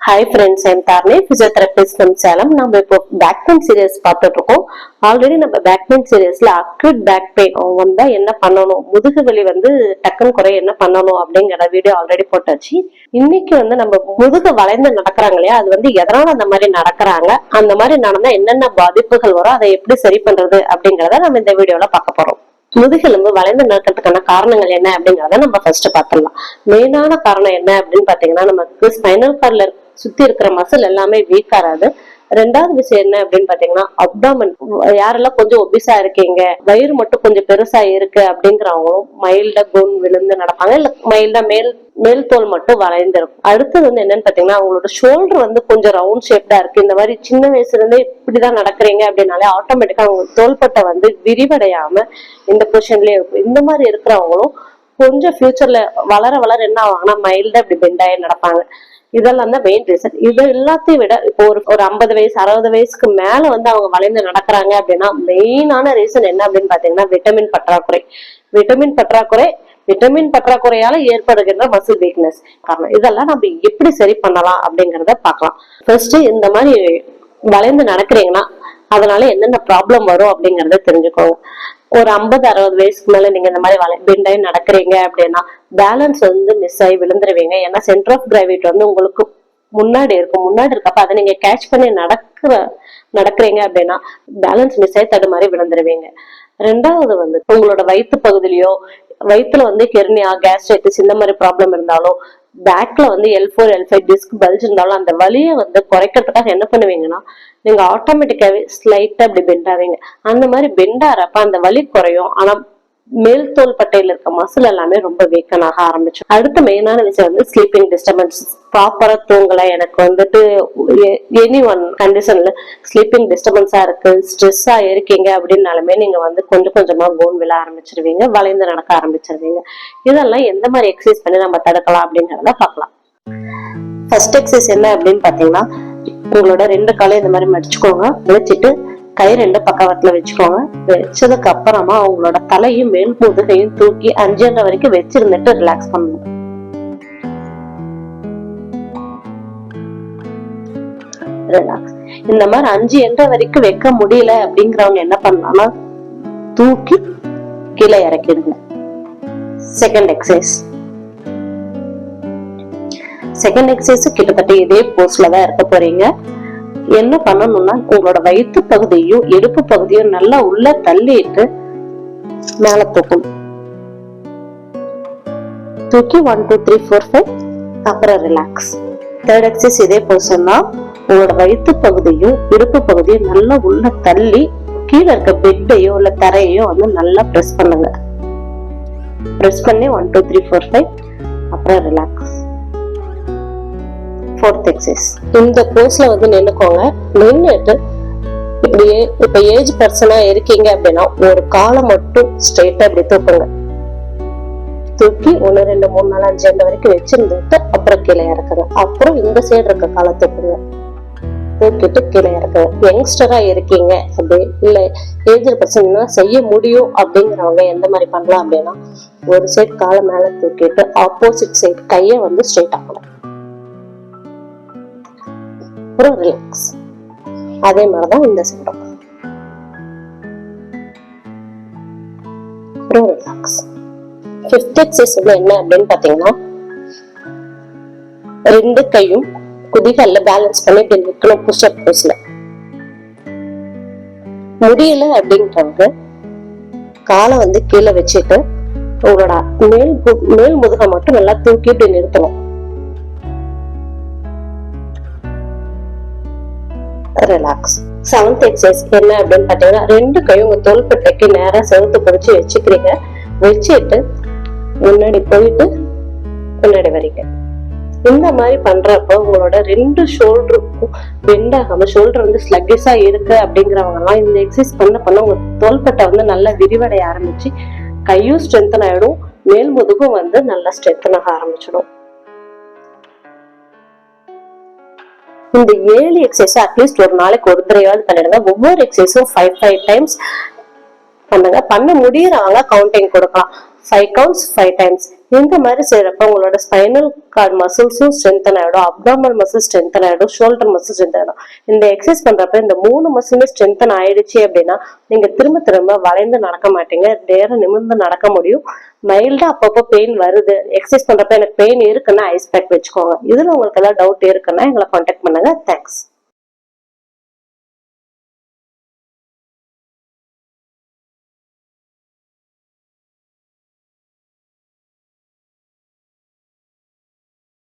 Hi friends, I'm Tarni, physiotherapist from Salem. நம்ம இப்போ back pain serious பார்த்துட்டு இருக்கோம். ஆல்ரெடி நம்ம பேக் பெயின் சீரியஸ்ல அக்யூட் பேக் பெயின் வந்தா என்ன பண்ணணும், முதுகு வலி டக்குன்னு குறைய என்ன பண்ணணும் அப்படிங்கிற வீடியோ ஆல்ரெடி போட்டாச்சு. இன்னைக்கு நம்ம முதுகு வளைந்து நடக்கிறாங்க இல்லையா, அது எதனால அந்த மாதிரி நடக்கிறாங்க, அந்த மாதிரி நடந்தா என்னென்ன பாதிப்புகள் வரும், அதை எப்படி சரி பண்றது அப்படிங்கறத நம்ம இந்த வீடியோல பார்க்க போறோம். முதுகெலும்பு வளைந்து நடக்கிறதுக்கான காரணங்கள் என்ன அப்படிங்கறத நம்ம ஃபர்ஸ்ட் பார்த்துடலாம். மெயினான காரணம் என்ன அப்படின்னு பாத்தீங்கன்னா, நமக்கு ஸ்பைனல் கார்ட்ல சுத்தி இருக்கிற மசில் எல்லாமே வீக் ஆகாது. ரெண்டாவது விஷயம் என்ன அப்படின்னு பாத்தீங்கன்னா, அப்டாமன் யாரெல்லாம் கொஞ்சம் ஒபிசா இருக்கீங்க, வயிறு மட்டும் கொஞ்சம் பெருசா இருக்கு அப்படிங்கிறவங்களும் மைல்டா போன் விழுந்து நடப்பாங்க, இல்ல மைல்டா மேல் தோல் மட்டும் வளைந்திருக்கும். அடுத்தது என்னன்னு பாத்தீங்கன்னா, அவங்களோட ஷோல்டர் கொஞ்சம் ரவுண்ட் ஷேப்டா இருக்கு. இந்த மாதிரி சின்ன வயசுல இருந்தே இப்படிதான் நடக்கிறீங்க அப்படின்னாலே ஆட்டோமேட்டிக்கா அவங்க தோள்பட்டை விரிவடையாம இந்த பொசிஷன்லயே இருக்கும். இந்த மாதிரி இருக்கிறவங்களும் கொஞ்சம் ஃபியூச்சர்ல வளர வளர என்ன ஆவாங்கன்னா, மைல்டா இப்படி பெண்டாயே நடப்பாங்க. இதெல்லாம் தான் மெயின் ரீசன். இது எல்லாத்தையும் விட இப்போ ஒரு 50 வயசு 60 வயசுக்கு மேல அவங்க வளைந்து நடக்கிறாங்க அப்படின்னா, மெயினான ரீசன் என்ன அப்படின்னு பாத்தீங்கன்னா, விட்டமின் பற்றாக்குறை. விட்டமின் பற்றாக்குறையால ஏற்படுகின்ற மசில் வீக்னஸ் காரணம். இதெல்லாம் நம்ம எப்படி சரி பண்ணலாம் அப்படிங்கறத பார்க்கலாம். ஃபர்ஸ்ட் இந்த மாதிரி வளைந்து நடக்கிறீங்கன்னா அதனால என்னென்ன ப்ராப்ளம் வரும் அப்படிங்கறத தெரிஞ்சுக்கோங்க. ஒரு 50-60 வயசுக்கு மேல நீங்க இந்த மாதிரி பெண்டாயி நடக்கிறீங்க அப்படின்னா பேலன்ஸ் மிஸ் ஆகி விழுந்துருவீங்க. ஏன்னா சென்டர் ஆஃப் கிராவிட்டி உங்களுக்கு முன்னாடி இருக்கப்ப அதை நீங்க கேட்ச் பண்ணி நடக்கிறீங்க அப்படின்னா பேலன்ஸ் மிஸ் ஆகி தடுமாறி விழுந்துருவீங்க. ரெண்டாவது உங்களோட வயிற்று பகுதியிலயோ, வயிற்றுல ஹெர்னியா, கேஸ்ட்ரைட்டிஸ் இந்த மாதிரி ப்ராப்ளம் இருந்தாலும், பேக்ல L4 L5 டிஸ்க் பல்ஜ் இருந்தாலும் அந்த வலியை குறைக்கிறதுக்காக என்ன பண்ணுவீங்கன்னா, நீங்க ஆட்டோமேட்டிக்காவே ஸ்லைட்டா அப்படி பெண்ட் ஆவீங்க. அந்த மாதிரி பெண்ட் ஆறப்ப அந்த வலி குறையும். ஆனா மேல் தோல் பட்டையில இருக்க மசில் எல்லாமே ரொம்ப வீக்கன் ஆக ஆரம்பிச்சு. அடுத்த மெயினான விஷயம் ஸ்லீப்பிங் டிஸ்டர்பன்ஸ். ப்ராப்பரா தூங்கல, எனக்கு எனி ஒன் கண்டிஷன்ல ஸ்லீப்பிங் டிஸ்டர்பன்ஸா இருக்கு, ஸ்ட்ரெஸ்ஸா இருக்கீங்க அப்படின்னாலுமே நீங்க கொஞ்சம் கொஞ்சமா போன் விழ ஆரம்பிச்சிருவீங்க, வளைந்து நடக்க ஆரம்பிச்சிருவீங்க. இதெல்லாம் எந்த மாதிரி எக்ஸசைஸ் பண்ணி நம்ம தடுக்கலாம் அப்படிங்கறத பார்க்கலாம். ஃபர்ஸ்ட் எக்ஸசைஸ் என்ன அப்படின்னு பாத்தீங்கன்னா, உங்களோட 2 காலையும் இந்த மாதிரி மடிச்சுக்கோங்க. வச்சுட்டு கை 2 பக்கவாட்டுல வச்சுக்கோங்க. வச்சதுக்கு அப்புறமா உங்களோட தலையும் மேல் முதுகையும் தூக்கி 5 வரைக்கும் வச்சிருந்துட்டு ரிலாக்ஸ் பண்ணணும். ரிலாக்ஸ். இந்த மாதிரி 5 வரைக்கும் வைக்க முடியல அப்படிங்கிறவங்க என்ன பண்ணலாம்னா, தூக்கி கீழே இறக்கிடுங்க. செகண்ட் எக்ஸசைஸ் கிட்டத்தட்ட இதே போஸ்ட்ல தான் இருக்க போறீங்க. என்ன பண்ணணும்னா, உங்களோட வயிற்று பகுதியும் இடுப்பு பகுதியும் நல்லா உள்ள தள்ளிட்டு மேல தூக்கணும். தூக்கி 1 2 3 4 5 அப்புறம் ரிலாக்ஸ். தேர்ட் எக்ஸசைஸ் இதே போஸ்ட் தான். உங்களோட வயிற்று பகுதியும் இடுப்பு பகுதியும் நல்லா உள்ள தள்ளி கீழே இருக்க பெட்டையோ இல்ல தரையோ நல்லா பிரஸ் பண்ணுங்க. பிரஸ் பண்ணி 1 2 3 4 5 அப்புறம் ரிலாக்ஸ். ஃபோர்த் எக்ஸசைஸ் இந்த போஸ்ல நின்னுக்கோங்க. நின்னுட்டு இப்படியே இப்ப ஏஜ் பர்சனா இருக்கீங்க அப்படின்னா ஒரு காலை மட்டும் ஸ்ட்ரெயிட்டா இப்படி தூக்குங்க. தூக்கி 1 2 3 4 5 வரைக்கும் வச்சிருந்துட்டு அப்புறம் கீழே இறக்குங்க. அப்புறம் இந்த சைடு இருக்க காலை தூக்குங்க. தூக்கிட்டு கீழே இறக்குங்க. யங்ஸ்டரா இருக்கீங்க அப்படி இல்ல ஏஜ் பர்சன் செய்ய முடியும் அப்படிங்கிறவங்க எந்த மாதிரி பண்ணலாம் அப்படின்னா, ஒரு சைடு காலை மேல தூக்கிட்டு ஆப்போசிட் சைடு கைய ஸ்ட்ரெயிட் ஆகணும். அப்புறம் ரிலாக்ஸ். அதே மாதிரிதான் இந்த சைடும். அப்புறம் ரிலாக்ஸ். ஃபிஃப்த் எக்ஸசைஸ் என்ன அப்படின்னு பாத்தீங்கன்னா, 2 கையும் குதிகால்ல பேலன்ஸ் பண்ணி இப்படி நிக்கணும். புஷ்அப் போஸ்ல. முடியல அப்படின்றவங்க காலை கீழே வச்சுட்டு உங்களோட மேல் முதுகை மட்டும் நல்லா தூக்கி இப்படி நிறுத்தணும். ரிலாக்ஸ். செவன்த் எக்ஸசைஸ் என்ன அப்படின்னு பாத்தீங்கன்னா, 2 கையும் உங்க தோள்பட்டைக்கு நேரா செவுத்து பிடிச்சு வச்சுக்கிறீங்க. வச்சுட்டு முன்னாடி போயிட்டு பின்னாடி வரீங்க. இந்த மாதிரி பண்றப்ப உங்களோட 2 ஷோல்டருக்கும் பெண்ட் ஆகாம, ஷோல்டர் ஸ்லக்கிஷா இருக்கு அப்படிங்கிறவங்க எல்லாம் இந்த எக்ஸசைஸ் பண்ண உங்க தோள்பட்டை நல்லா விரிவடைய ஆரம்பிச்சு கையும் ஸ்ட்ரென்தன் ஆயிடும், மேல் முதுகும் நல்லா ஸ்ட்ரென்தன் ஆக ஆரம்பிச்சிடும். இந்த 7 எக்ஸசைஸ் அட்லீஸ்ட் ஒரு நாளைக்கு ஒரு தடவையாவது பண்ணிடுங்க. ஒவ்வொரு எக்ஸசைஸும் 5 டைம்ஸ் பண்ணுங்க. பண்ண முடியறவங்க கவுண்டிங் கொடுக்கலாம். 5 counts 5 times. இந்த மாதிரி செய்யறப்ப உங்களோட ஸ்பைனல் கார்டு மசில்ஸும் ஸ்ட்ரென்தன் ஆயிடும், அப்டாமல் மசில் ஸ்ட்ரென்தன் ஆயிடும், ஷோல்டர் மசில் ஸ்ட்ரென்தன் ஆயிடும். இந்த எக்ஸசைஸ் பண்றப்ப இந்த 3 மசிலுமே ஸ்ட்ரென்தன் ஆயிடுச்சு அப்படின்னா நீங்க திரும்ப திரும்ப வளைந்து நடக்க மாட்டீங்க, நேரம் நிமிர்ந்து நடக்க முடியும். மைல்டா அப்பப்போ பெயின் வருது, எக்ஸசைஸ் பண்றப்ப எனக்கு பெயின் இருக்குன்னா ஐஸ் பேக் வச்சுக்கோங்க. இதுல உங்களுக்கு ஏதாவது டவுட் இருக்குன்னா எங்களை கான்டாக்ட் பண்ணுங்க. தேங்க்ஸ்.